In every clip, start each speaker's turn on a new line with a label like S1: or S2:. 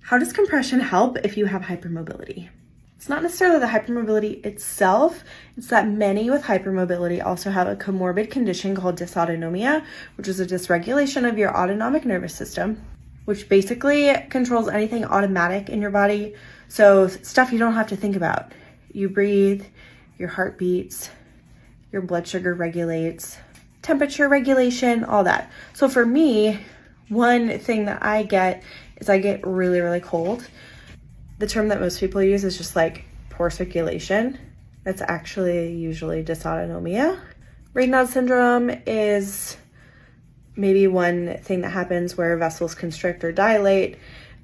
S1: How does compression help if you have hypermobility? It's not necessarily the hypermobility itself, it's that many with hypermobility also have a comorbid condition called dysautonomia, which is a dysregulation of your autonomic nervous system, which basically controls anything automatic in your body. So stuff you don't have to think about. You breathe, your heart beats, your blood sugar regulates, temperature regulation, all that. So for me, one thing that I get is I get really, really cold. The term that most people use is just like poor circulation. That's actually usually dysautonomia. Raynaud's syndrome is maybe one thing that happens where vessels constrict or dilate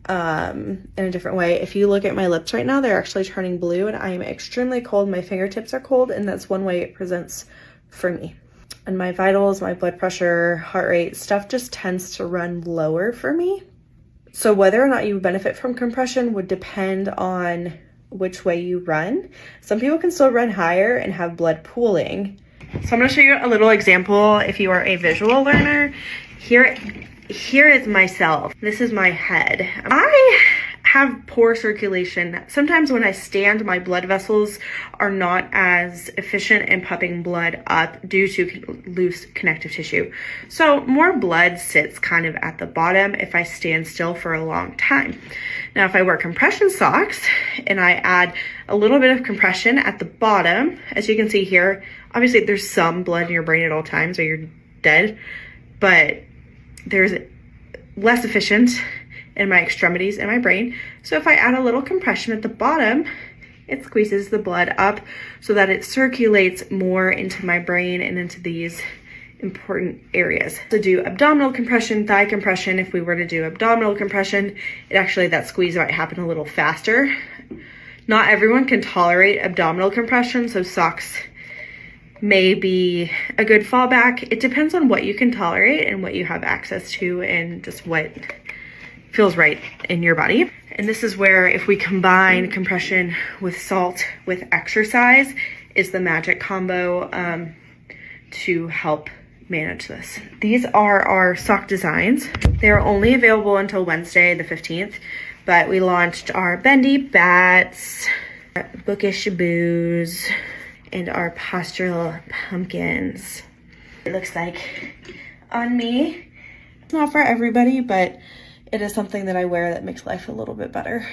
S1: in a different way. If you look at my lips right now, they're actually turning blue and I am extremely cold. My fingertips are cold, and that's one way it presents for me. And my vitals, my blood pressure, heart rate, stuff just tends to run lower for me. So whether or not you benefit from compression would depend on which way you run. Some people can still run higher and have blood pooling. So I'm gonna show you a little example if you are a visual learner. Here is myself. This is my head. I have poor circulation. Sometimes when I stand, my blood vessels are not as efficient in pumping blood up due to loose connective tissue. So more blood sits kind of at the bottom if I stand still for a long time. Now, if I wear compression socks and I add a little bit of compression at the bottom, as you can see here, obviously there's some blood in your brain at all times or you're dead, but there's less efficient in my extremities and my brain. So if I add a little compression at the bottom, it squeezes the blood up so that it circulates more into my brain and into these important areas. To do abdominal compression, thigh compression, if we were to do abdominal compression, that squeeze might happen a little faster. Not everyone can tolerate abdominal compression, so socks may be a good fallback. It depends on what you can tolerate and what you have access to and just what feels right in your body. And this is where, if we combine compression with salt with exercise, is the magic combo to help manage this. These are our sock designs. They're only available until Wednesday the 15th, but we launched our bendy bats, bookish boos, and our postural pumpkins. It looks like on me. It's not for everybody, but it is something that I wear that makes life a little bit better.